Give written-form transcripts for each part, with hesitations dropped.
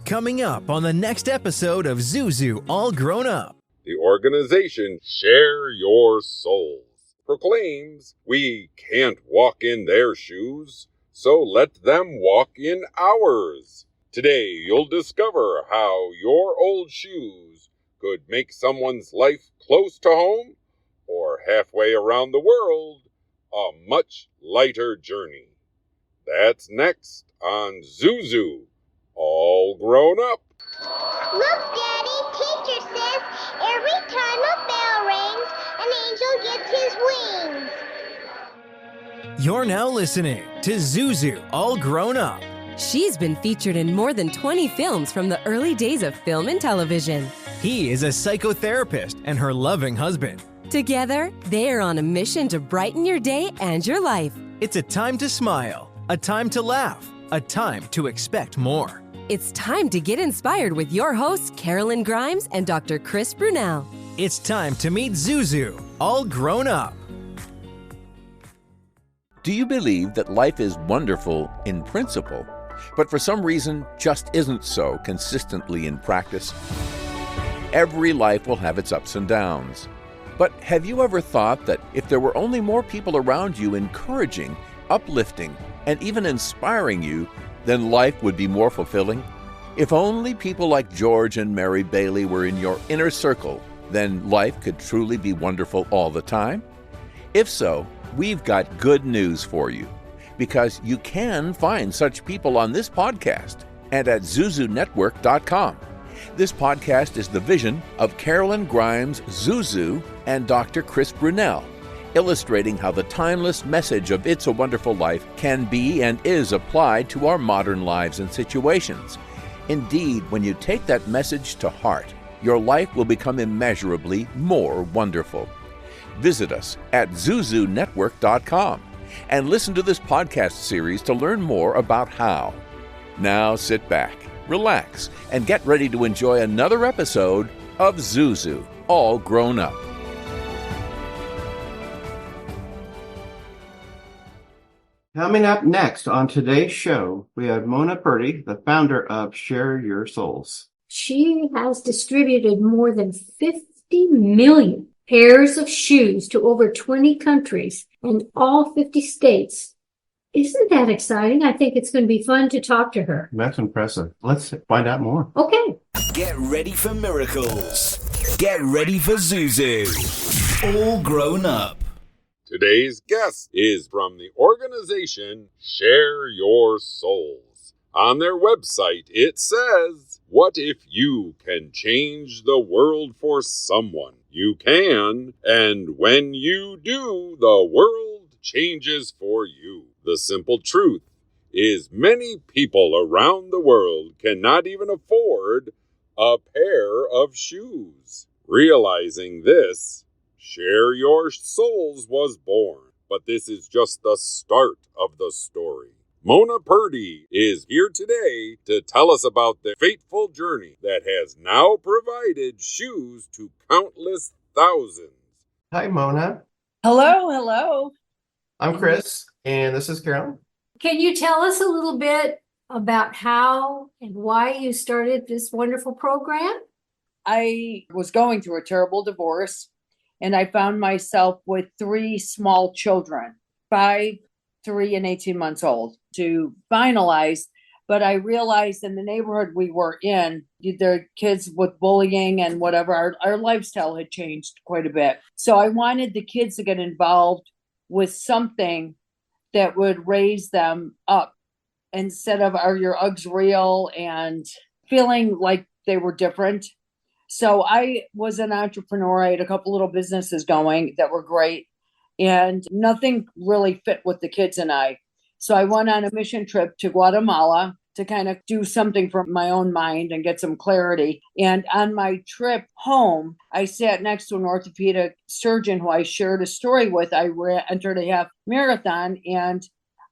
Coming up on the next episode of Zuzu All Grown Up. The organization Share Your Souls proclaims we can't walk in their shoes, so let them walk in ours. Today you'll discover how your old shoes could make someone's life close to home or halfway around the world a much lighter journey. That's next on Zuzu All Grown Up. Look, Daddy, teacher says every time a bell rings, an angel gets his wings. You're now listening to Zuzu All Grown Up. She's been featured in more than 20 films from the early days of film and television. He is a psychotherapist and her loving husband. Together, they are on a mission to brighten your day and your life. It's a time to smile, a time to laugh, a time to expect more. It's time to get inspired with your hosts, Karolyn Grimes and Dr. Brunell. It's time to meet Zuzu, all grown up. Do you believe that life is wonderful in principle, but for some reason just isn't so consistently in practice? Every life will have its ups and downs. But have you ever thought that if there were only more people around you encouraging, uplifting, and even inspiring you, then life would be more fulfilling? If only people like George and Mary Bailey were in your inner circle, then life could truly be wonderful all the time? If so, we've got good news for you, because you can find such people on this podcast and at zuzunetwork.com. This podcast is the vision of Karolyn Grimes, Zuzu, and Dr. Brunell, illustrating how the timeless message of It's a Wonderful Life can be and is applied to our modern lives and situations. Indeed, when you take that message to heart, your life will become immeasurably more wonderful. Visit us at zuzunetwork.com and listen to this podcast series to learn more about how. Now sit back, relax, and get ready to enjoy another episode of Zuzu, All Grown Up. Coming up next on today's show, we have Mona Purdy, the founder of Share Your Souls. She has distributed more than 50 million pairs of shoes to over 20 countries and all 50 states. Isn't that exciting? I think it's going to be fun to talk to her. That's impressive. Let's find out more. Okay. Get ready for miracles. Get ready for Zuzu. All Grown Up. Today's guest is from the organization Share Your Souls. On their website, it says, "What if you can change the world for someone? You can, and when you do, the world changes for you. The simple truth is many people around the world cannot even afford a pair of shoes. Realizing this, Share Your Souls was born, but this is just the start of the story. Mona Purdy is here today to tell us about the fateful journey that has now provided shoes to countless thousands." Hi, Mona. Hello. I'm Chris, and this is Carolyn. Can you tell us a little bit about how and why you started this wonderful program? I was going through a terrible divorce, and I found myself with 3 small children, 5, 3, and 18 months old, to finalize. But I realized in the neighborhood we were in, the kids with bullying and whatever, our lifestyle had changed quite a bit. So I wanted the kids to get involved with something that would raise them up instead of, are your Uggs real, and feeling like they were different. So I was an entrepreneur. I had a couple little businesses going that were great, and nothing really fit with the kids and I. So I went on a mission trip to Guatemala to kind of do something for my own mind and get some clarity. And on my trip home, I sat next to an orthopedic surgeon who I shared a story with. I entered a half marathon, and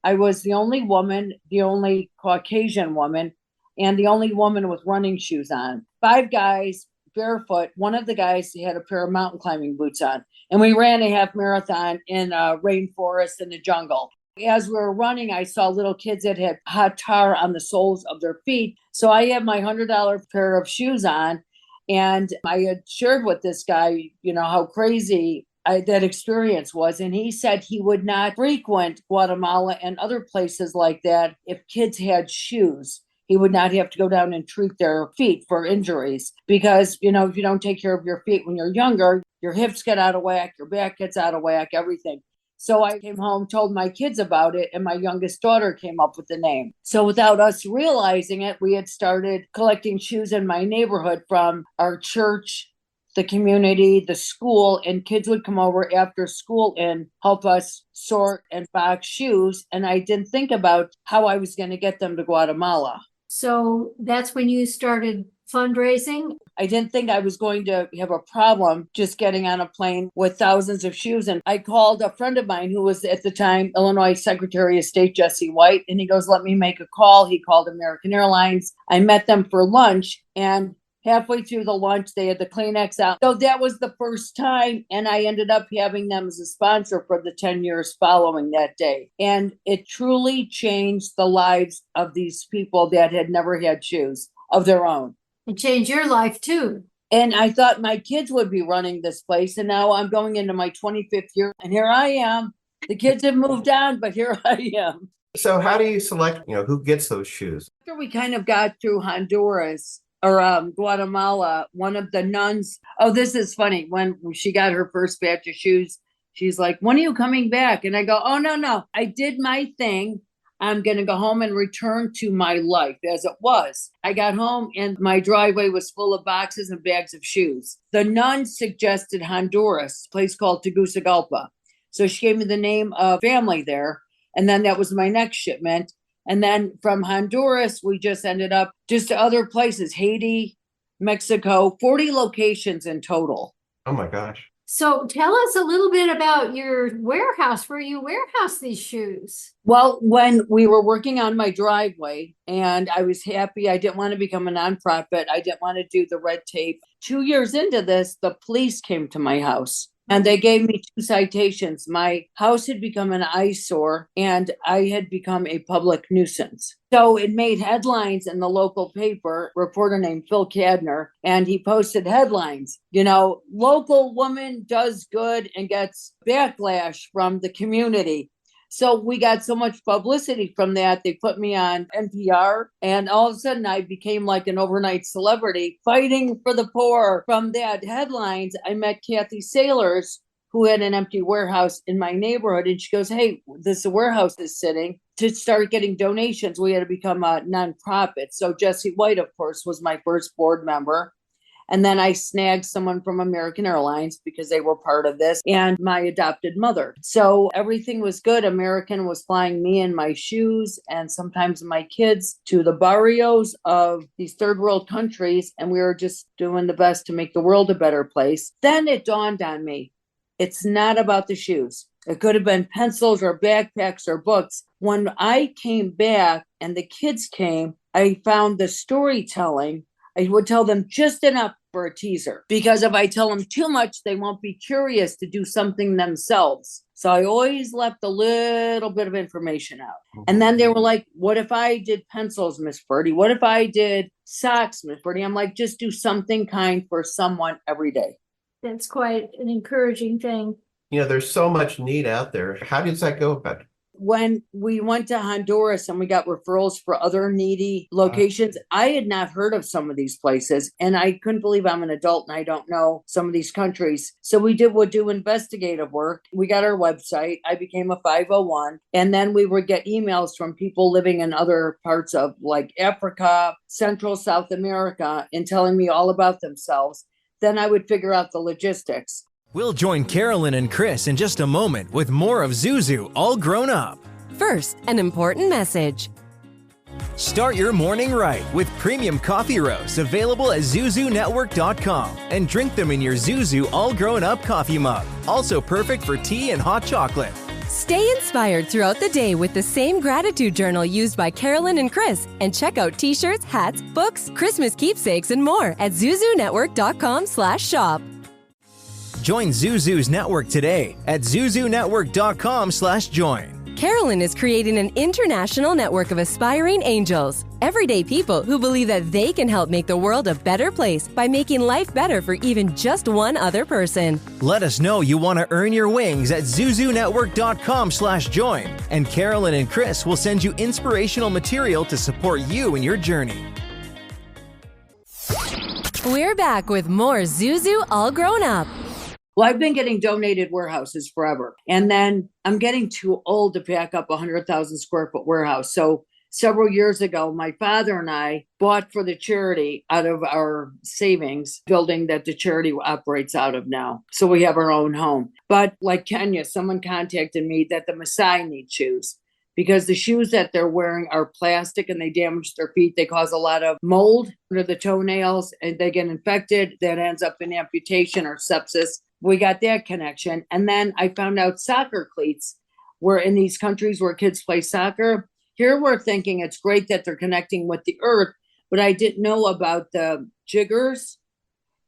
I was the only woman, the only Caucasian woman, and the only woman with running shoes on. 5 guys barefoot. One of the guys had a pair of mountain climbing boots on. And we ran a half marathon in a rainforest in the jungle. As we were running, I saw little kids that had hot tar on the soles of their feet. So I had my $100 pair of shoes on, and I had shared with this guy, how crazy that experience was. And he said he would not frequent Guatemala and other places like that if kids had shoes. He would not have to go down and treat their feet for injuries because, if you don't take care of your feet when you're younger, your hips get out of whack, your back gets out of whack, everything. So I came home, told my kids about it, and my youngest daughter came up with the name. So without us realizing it, we had started collecting shoes in my neighborhood from our church, the community, the school, and kids would come over after school and help us sort and box shoes. And I didn't think about how I was going to get them to Guatemala. So that's when you started fundraising? I didn't think I was going to have a problem just getting on a plane with thousands of shoes. And I called a friend of mine who was at the time Illinois Secretary of State, Jesse White, and he goes, let me make a call. He called American Airlines. I met them for lunch, and halfway through the lunch, they had the Kleenex out. So that was the first time. And I ended up having them as a sponsor for the 10 years following that day. And it truly changed the lives of these people that had never had shoes of their own. It changed your life too. And I thought my kids would be running this place. And now I'm going into my 25th year. And here I am. The kids have moved on, but here I am. So how do you select, who gets those shoes? After we kind of got through Honduras, or Guatemala, one of the nuns, this is funny, when she got her first batch of shoes, she's like, when are you coming back? And I go, oh, no, I did my thing. I'm going to go home and return to my life as it was. I got home and my driveway was full of boxes and bags of shoes. The nun suggested Honduras, a place called Tegucigalpa. So she gave me the name of family there. And then that was my next shipment. And then from Honduras, we just ended up just to other places, Haiti, Mexico, 40 locations in total. Oh, my gosh. So tell us a little bit about your warehouse, where you warehouse these shoes. Well, when we were working on my driveway and I was happy, I didn't want to become a nonprofit. I didn't want to do the red tape. 2 years into this, the police came to my house. And they gave me 2 citations. My house had become an eyesore and I had become a public nuisance. So it made headlines in the local paper, reporter named Phil Cadner, and he posted headlines, local woman does good and gets backlash from the community. So we got so much publicity from that. They put me on NPR, and all of a sudden I became like an overnight celebrity fighting for the poor. From that headlines, I met Kathy Sailors, who had an empty warehouse in my neighborhood. And she goes, hey, this warehouse is sitting. To start getting donations, we had to become a nonprofit. So Jesse White, of course, was my first board member. And then I snagged someone from American Airlines because they were part of this, and my adopted mother. So everything was good. American was flying me and my shoes and sometimes my kids to the barrios of these third world countries. And we were just doing the best to make the world a better place. Then it dawned on me, it's not about the shoes. It could have been pencils or backpacks or books. When I came back and the kids came, I found the storytelling. I would tell them just enough for a teaser, because if I tell them too much, they won't be curious to do something themselves. So I always left a little bit of information out. And then they were like, what if I did pencils, Miss Purdy? What if I did socks, Miss Purdy? I'm like, just do something kind for someone every day. That's quite an encouraging thing. There's so much need out there. How does that go about it? When we went to Honduras and we got referrals for other needy locations, I had not heard of some of these places, and I couldn't believe I'm an adult and I don't know some of these countries. So we would do investigative work. We got our website. I became a 501, and then we would get emails from people living in other parts of like Africa, Central South America, and telling me all about themselves. Then I would figure out the logistics. We'll join Karolyn and Chris in just a moment with more of Zuzu All Grown Up. First, an important message. Start your morning right with premium coffee roasts available at ZuzuNetwork.com and drink them in your Zuzu All Grown Up coffee mug. Also perfect for tea and hot chocolate. Stay inspired throughout the day with the same gratitude journal used by Karolyn and Chris, and check out t-shirts, hats, books, Christmas keepsakes, and more at ZuzuNetwork.com/shop. Join Zuzu's network today at ZuzuNetwork.com/join. Karolyn is creating an international network of aspiring angels, everyday people who believe that they can help make the world a better place by making life better for even just one other person. Let us know you want to earn your wings at zuzunetwork.com/join, and Karolyn and Chris will send you inspirational material to support you in your journey. We're back with more Zuzu All Grown Up. Well, I've been getting donated warehouses forever. And then I'm getting too old to pack up a 100,000 square foot warehouse. So several years ago, my father and I bought for the charity out of our savings building that the charity operates out of now. So we have our own home. But like Kenya, someone contacted me that the Maasai need shoes because the shoes that they're wearing are plastic and they damage their feet. They cause a lot of mold under the toenails and they get infected. That ends up in amputation or sepsis. We got that connection. And then I found out soccer cleats were in these countries where kids play soccer. Here we're thinking it's great that they're connecting with the earth, but I didn't know about the jiggers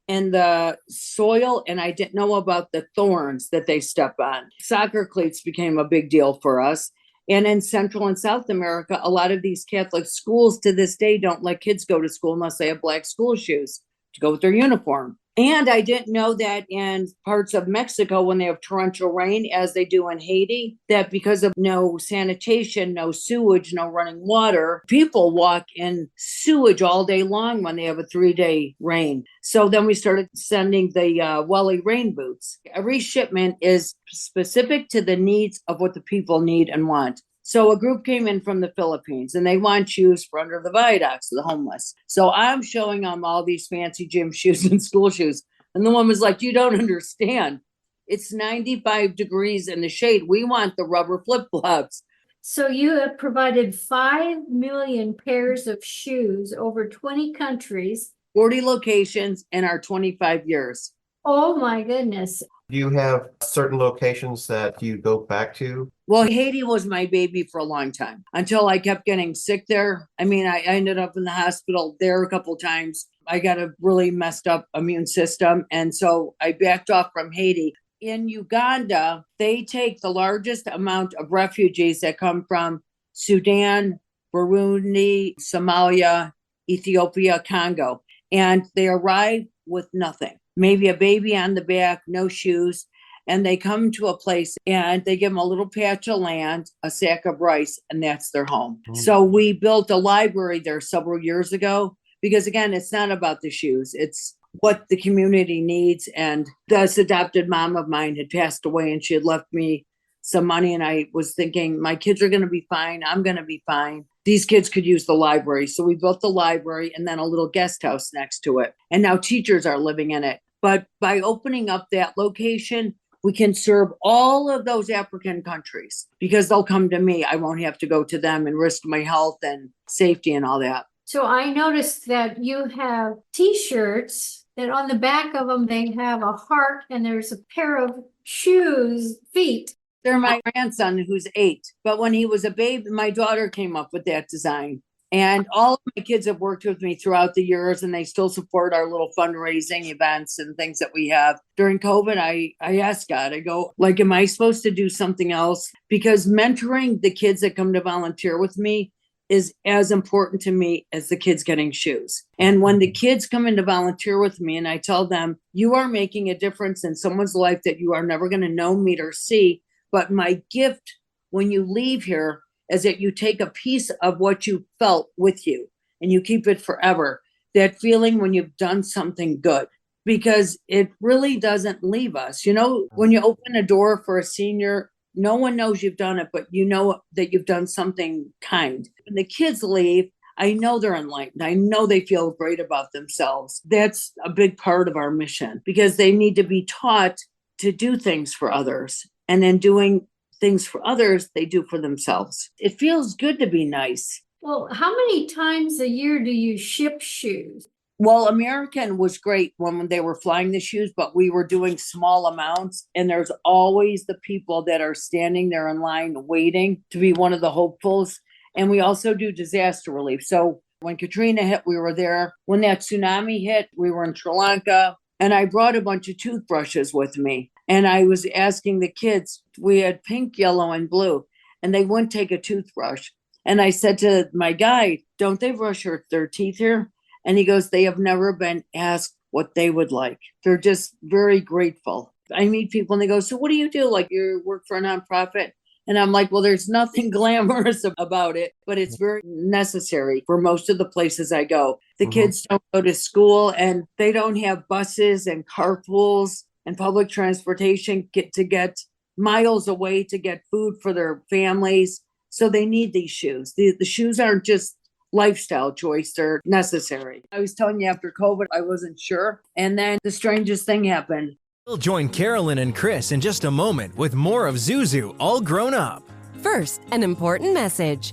and the soil, and I didn't know about the thorns that they step on. Soccer cleats became a big deal for us. And in Central and South America, a lot of these Catholic schools to this day don't let kids go to school unless they have black school shoes to go with their uniform. And I didn't know that in parts of Mexico, when they have torrential rain, as they do in Haiti, that because of no sanitation, no sewage, no running water, people walk in sewage all day long when they have a 3-day rain. So then we started sending the Welly rain boots. Every shipment is specific to the needs of what the people need and want. So a group came in from the Philippines and they want shoes for under the viaducts for the homeless. So I'm showing them all these fancy gym shoes and school shoes. And the one was like, you don't understand. It's 95 degrees in the shade. We want the rubber flip-flops. So you have provided 5 million pairs of shoes over 20 countries. 40 locations in our 25 years. Oh my goodness. Do you have certain locations that you go back to? Well, Haiti was my baby for a long time until I kept getting sick there. I mean, I ended up in the hospital there a couple of times. I got a really messed up immune system. And so I backed off from Haiti. In Uganda, they take the largest amount of refugees that come from Sudan, Burundi, Somalia, Ethiopia, Congo. And they arrive with nothing. Maybe a baby on the back, no shoes. And they come to a place and they give them a little patch of land, a sack of rice, and that's their home. Mm. So we built a library there several years ago because, again, it's not about the shoes. It's what the community needs. And this adopted mom of mine had passed away and she had left me some money. And I was thinking, my kids are going to be fine. I'm going to be fine. These kids could use the library. So we built the library and then a little guest house next to it. And now teachers are living in it. But by opening up that location, we can serve all of those African countries because they'll come to me. I won't have to go to them and risk my health and safety and all that. So I noticed that you have T-shirts that on the back of them, they have a heart and there's a pair of shoes, feet. They're my grandson who's 8. But when he was a baby, my daughter came up with that design. And all of my kids have worked with me throughout the years and they still support our little fundraising events and things that we have. During COVID, I asked God, I go, like, am I supposed to do something else? Because mentoring the kids that come to volunteer with me is as important to me as the kids getting shoes. And when the kids come in to volunteer with me and I tell them, you are making a difference in someone's life that you are never going to know, meet, or see. But my gift when you leave here is that you take a piece of what you felt with you and you keep it forever. That feeling when you've done something good, because it really doesn't leave us. You know, when you open a door for a senior, no one knows you've done it, but you know that you've done something kind. When the kids leave, I know they're enlightened. I know they feel great about themselves. That's a big part of our mission because they need to be taught to do things for others. And in doing things for others, they do for themselves. It feels good to be nice. Well, how many times a year do you ship shoes? Well, American was great when they were flying the shoes, but we were doing small amounts. And there's always the people that are standing there in line waiting to be one of the hopefuls. And we also do disaster relief. So when Katrina hit, we were there. When that tsunami hit, we were in Sri Lanka. And I brought a bunch of toothbrushes with me. And I was asking the kids, we had pink, yellow, and blue. and they wouldn't take a toothbrush. And I said to my guy, don't they brush their teeth here? And he goes, they have never been asked what they would like. They're just very grateful. I meet people and they go, so what do you do? Like, you work for a nonprofit? And I'm like, well, there's nothing glamorous about it, but it's very necessary for most of the places I go. The kids don't go to school and they don't have buses and carpools and public transportation to get miles away to get food for their families. So they need these shoes. The shoes aren't just lifestyle choice, they're necessary. I was telling you after COVID, I wasn't sure. And then the strangest thing happened. We'll join Karolyn and Chris in just a moment with more of Zuzu All Grown Up. First, an important message.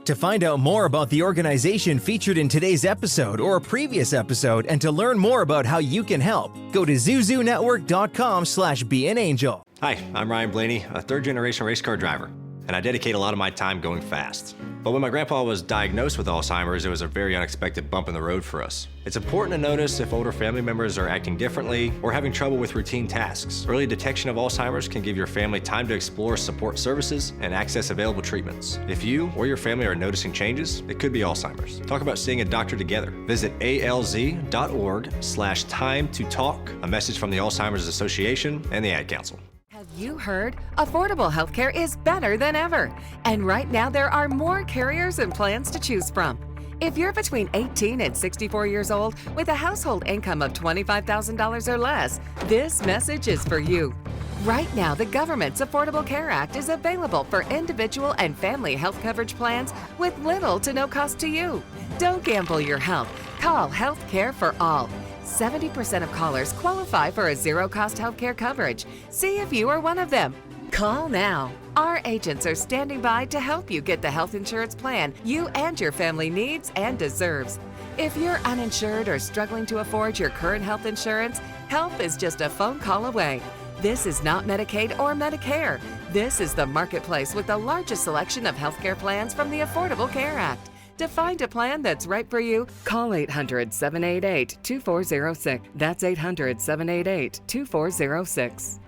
To find out more about the organization featured in today's episode or a previous episode and to learn more about how you can help, go to zuzunetwork.com/beanangel. Hi, I'm Ryan Blaney, a third-generation race car driver, and I dedicate a lot of my time going fast. But when my grandpa was diagnosed with Alzheimer's, it was a very unexpected bump in the road for us. It's important to notice if older family members are acting differently or having trouble with routine tasks. Early detection of Alzheimer's can give your family time to explore support services and access available treatments. If you or your family are noticing changes, it could be Alzheimer's. Talk about seeing a doctor together. Visit alz.org/time to talk, a message from the Alzheimer's Association and the Ad Council. Have you heard? Affordable healthcare is better than ever. And right now there are more carriers and plans to choose from. If you're between 18 and 64 years old with a household income of $25,000 or less, this message is for you. Right now, the government's Affordable Care Act is available for individual and family health coverage plans with little to no cost to you. Don't gamble your health. Call Health Care for All. 70% of callers qualify for a zero-cost healthcare coverage. See if you are one of them. Call now. Our agents are standing by to help you get the health insurance plan you and your family needs and deserves. If you're uninsured or struggling to afford your current health insurance, help is just a phone call away. This is not Medicaid or Medicare. This is the marketplace with the largest selection of healthcare plans from the Affordable Care Act. To find a plan that's right for you, call 800-788-2406. That's 800-788-2406.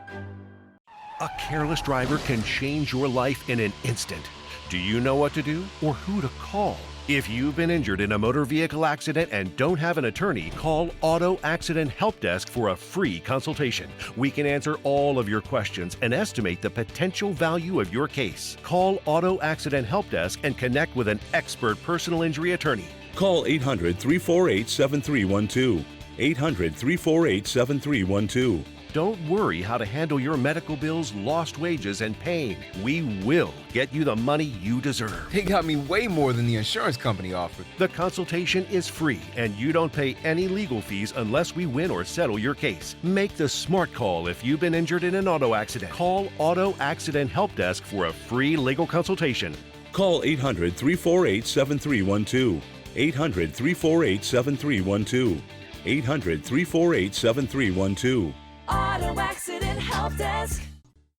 A careless driver can change your life in an instant. Do you know what to do or who to call? If you've been injured in a motor vehicle accident and don't have an attorney, call Auto Accident Help Desk for a free consultation. We can answer all of your questions and estimate the potential value of your case. Call Auto Accident Help Desk and connect with an expert personal injury attorney. Call 800-348-7312. 800-348-7312. Don't worry how to handle your medical bills, lost wages, and pain. We will get you the money you deserve. They got me way more than the insurance company offered. The consultation is free, and you don't pay any legal fees unless we win or settle your case. Make the smart call if you've been injured in an auto accident. Call Auto Accident Help Desk for a free legal consultation. Call 800-348-7312. 800-348-7312. 800-348-7312. Auto Accident Help Desk.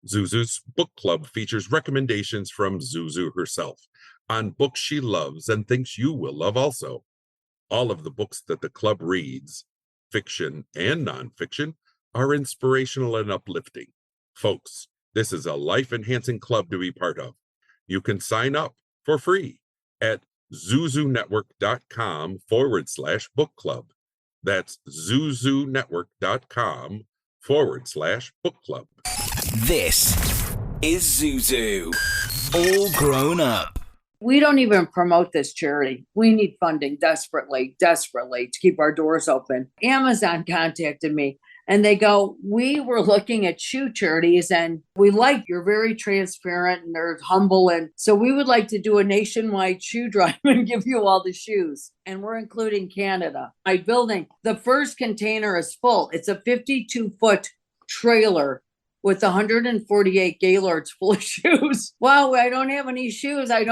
Zuzu's book club features recommendations from Zuzu herself on books she loves and thinks you will love also. All of the books that the club reads, fiction and nonfiction, are inspirational and uplifting. Folks, this is a life-enhancing club to be part of. You can sign up for free at zuzunetwork.com/book club. That's zuzunetwork.com/book club. This is Zuzu, all grown up. We don't even promote this charity. We need funding desperately to keep our doors open. Amazon contacted me and they go, we were looking at shoe charities and we like you're very transparent and they're humble. And so we would like to do a nationwide shoe drive and give you all the shoes. And we're including Canada. My building, the first container is full. It's a 52-foot trailer with 148 Gaylords full of shoes. Wow, I don't have any shoes. And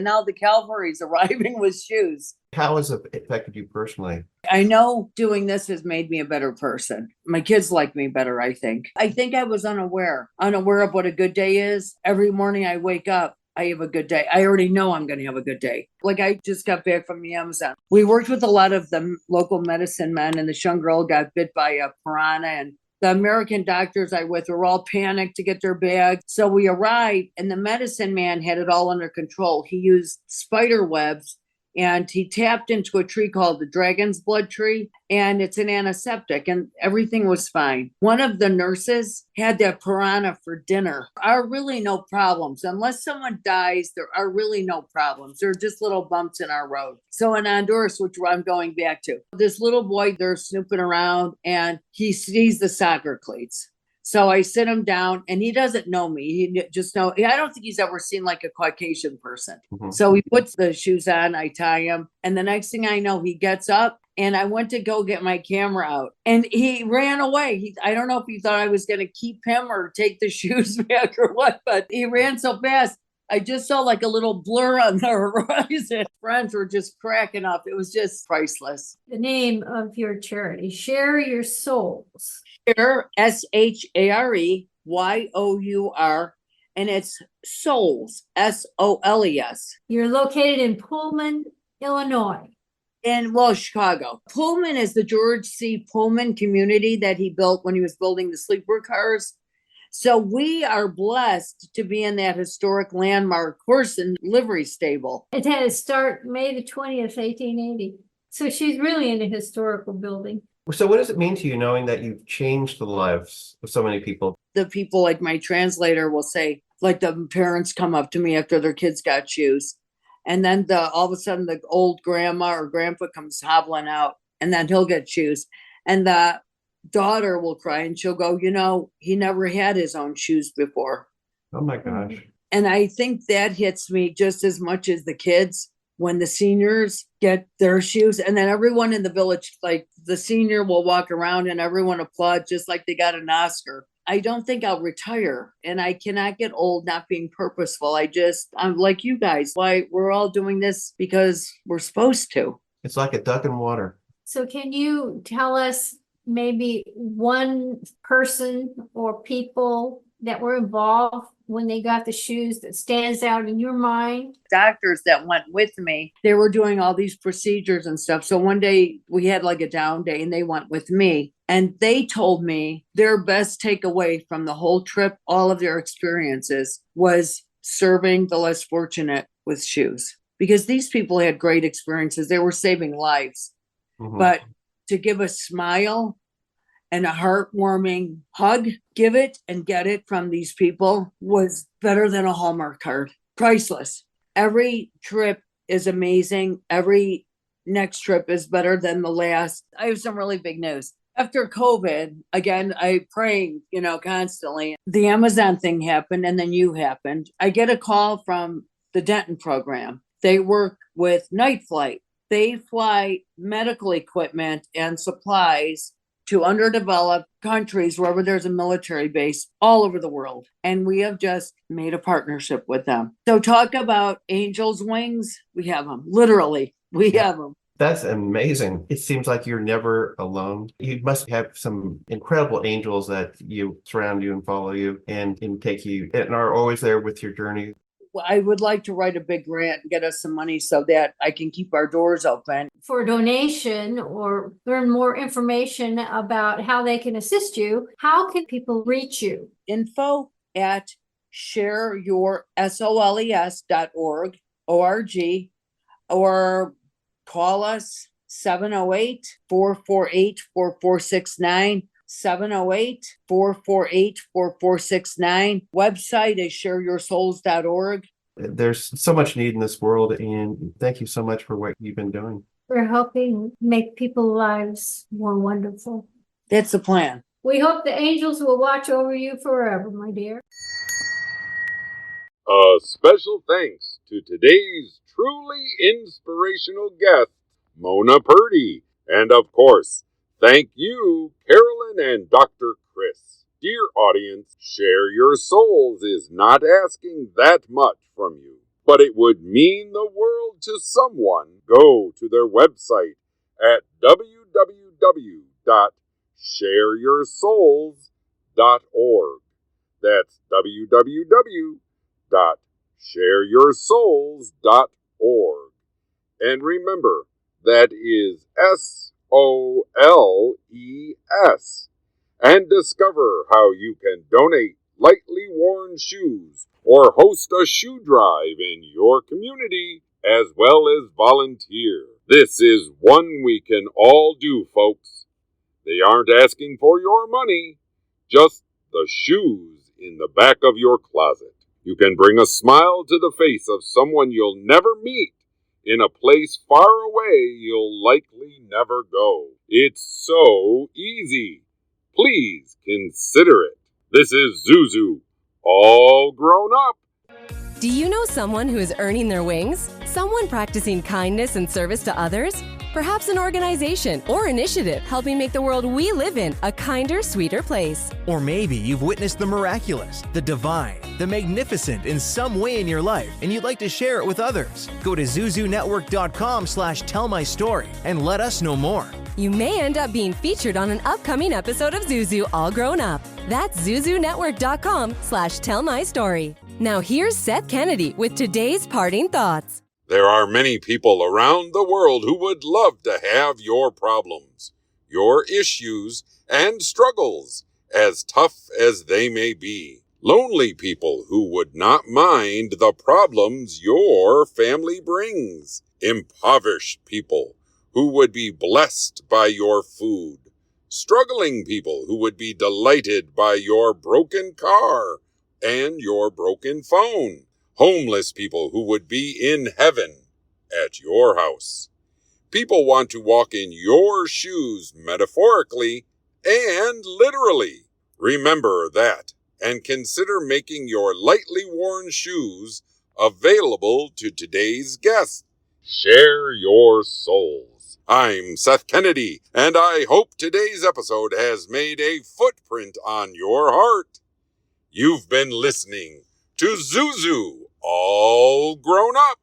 now the cavalry's arriving with shoes. How has it affected you personally? I know doing this has made me a better person. My kids like me better, I think. I think I was unaware of what a good day is. Every morning I wake up, I have a good day. I already know I'm going to have a good day. Like I just got back from the Amazon. We worked with a lot of the local medicine men, and this young girl got bit by a piranha and The American doctors I with were all panicked to get their bag. So we arrived and the medicine man had it all under control. He used spider webs and he tapped into a tree called the dragon's blood tree, and it's an antiseptic, and everything was fine. One of the nurses had that piranha for dinner. There are really no problems. Unless someone dies, there are really no problems. There are just little bumps in our road. So in Honduras, which I'm going back to, this little boy, they're snooping around, and he sees the soccer cleats. So I sit him down and he doesn't know me. He just know, I don't think he's ever seen like a Caucasian person. Mhm. So he puts the shoes on, I tie him. And the next thing I know, he gets up and I went to go get my camera out and he ran away. I don't know if he thought I was going to keep him or take the shoes back or what, but he ran so fast. I just saw like a little blur on the horizon. Friends were just cracking up. It was just priceless. The name of your charity, Share Your Souls. Share, SHAREYOUR, and it's Souls, SOLES. You're located in Pullman, Illinois. In, well, Chicago. Pullman is the George C. Pullman community that he built when he was building the sleeper cars. So we are blessed to be in that historic landmark horse and livery stable. It had its start May the 20th, 1880. So she's really in a historical building. So what does it mean to you knowing that you've changed the lives of so many people? The people, like my translator will say, like the parents come up to me after their kids got shoes. And then all of a sudden the old grandma or grandpa comes hobbling out and then he'll get shoes. And the daughter will cry and she'll go, he never had his own shoes before. Oh my gosh. And I think that hits me just as much as the kids when the seniors get their shoes. And then everyone in the village, like the senior will walk around and everyone applaud just like they got an Oscar. I don't think I'll retire, and I cannot get old not being purposeful. I'm like you guys. Why we're all doing this because we're supposed to. It's like a duck in water. So can you tell us maybe one person or people that were involved when they got the shoes that stands out in your mind? Doctors that went with me, they were doing all these procedures and stuff. So one day we had like a down day and they went with me and they told me their best takeaway from the whole trip, all of their experiences, was serving the less fortunate with shoes. Because these people had great experiences. They were saving lives. Mm-hmm. But to give a smile and a heartwarming hug, give it and get it from these people was better than a Hallmark card. Priceless. Every trip is amazing. Every next trip is better than the last. I have some really big news. After COVID, again, I praying, constantly. The Amazon thing happened and then you happened. I get a call from the Denton program. They work with Night Flight. They fly medical equipment and supplies to underdeveloped countries wherever there's a military base all over the world. And we have just made a partnership with them. So talk about angels' wings. We have them. Literally, we have them. That's amazing. It seems like you're never alone. You must have some incredible angels that you surround you and follow you and take you and are always there with your journey. I would like to write a big grant and get us some money so that I can keep our doors open. For a donation or learn more information about how they can assist you, how can people reach you? Info at shareyoursoles.org, O-R-G, or call us 708-448-4469. 708-448-4469. Website is shareyoursouls.org. There's so much need in this world, and thank you so much for what you've been doing. We're helping make people's lives more wonderful. That's the plan. We hope the angels will watch over you forever, my dear. A special thanks to today's truly inspirational guest, Mona Purdy, and of course, thank you, Karolyn and Dr. Chris. Dear audience, Share Your Souls is not asking that much from you, but it would mean the world to someone. Go to their website at www.shareyoursouls.org. That's www.shareyoursouls.org. And remember, that is SOLES. and discover how you can donate lightly worn shoes or host a shoe drive in your community, as well as volunteer. This is one we can all do, folks. They aren't asking for your money, just the shoes in the back of your closet. You can bring a smile to the face of someone you'll never meet in a place far away you'll likely never go. It's so easy. Please consider it. This is Zuzu, all grown up. Do you know someone who is earning their wings? Someone practicing kindness and service to others? Perhaps an organization or initiative helping make the world we live in a kinder, sweeter place. Or maybe you've witnessed the miraculous, the divine, the magnificent in some way in your life, and you'd like to share it with others. Go to zuzunetwork.com/tellmystory and let us know more. You may end up being featured on an upcoming episode of Zuzu All Grown Up. That's zuzunetwork.com/tellmystory. Now here's Seth Kennedy with today's parting thoughts. There are many people around the world who would love to have your problems, your issues, and struggles, as tough as they may be. Lonely people who would not mind the problems your family brings. Impoverished people who would be blessed by your food. Struggling people who would be delighted by your broken car and your broken phone. Homeless people who would be in heaven at your house. People want to walk in your shoes metaphorically and literally. Remember that and consider making your lightly worn shoes available to today's guest. Share your souls. I'm Seth Kennedy, and I hope today's episode has made a footprint on your heart. You've been listening to Zuzu, all grown up.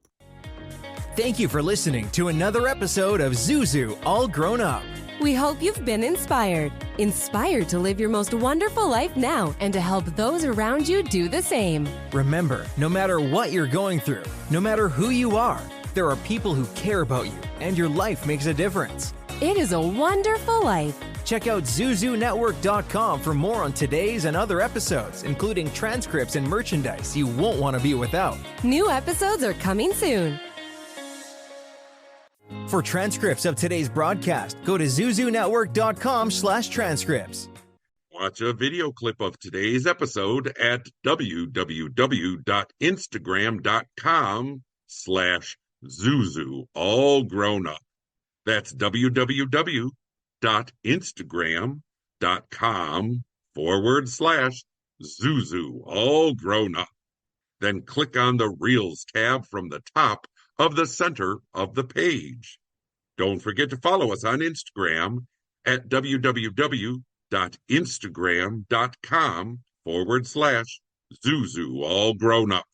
Thank you for listening to another episode of Zuzu All Grown Up. We hope you've been inspired to live your most wonderful life now and to help those around you do the same. Remember, no matter what you're going through, no matter who you are, there are people who care about you, and your life makes a difference. It is a wonderful life. Check out zuzunetwork.com for more on today's and other episodes, including transcripts and merchandise you won't want to be without. New episodes are coming soon. For transcripts of today's broadcast, go to zuzunetwork.com/transcripts. Watch a video clip of today's episode at www.instagram.com/Zuzu, all grown up. That's www.instagram.com/Zuzu, all grown up. Then click on the Reels tab from the top of the center of the page. Don't forget to follow us on Instagram at www.instagram.com/Zuzu, all grown up.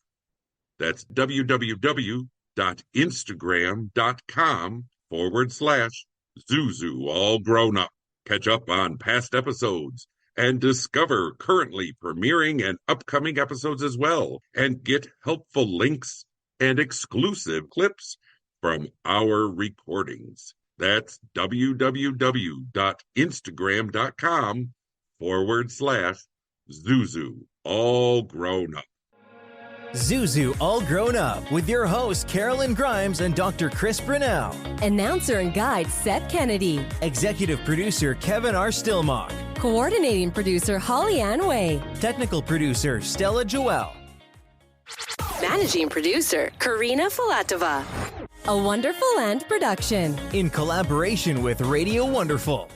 That's www.instagram.com/Zuzu, all grown up. Catch up on past episodes and discover currently premiering and upcoming episodes as well, and get helpful links and exclusive clips from our recordings. That's www.instagram.com/Zuzu, all grown up. Zuzu All Grown Up with your hosts Karolyn Grimes and Dr. Brunell. Announcer and guide Seth Kennedy. Executive producer Kevin R. Stillmock. Coordinating producer Holly Ann Way. Technical producer Stella Joelle. Managing producer Karina Filatova. A Wonderful Land production. In collaboration with Radio Wonderful.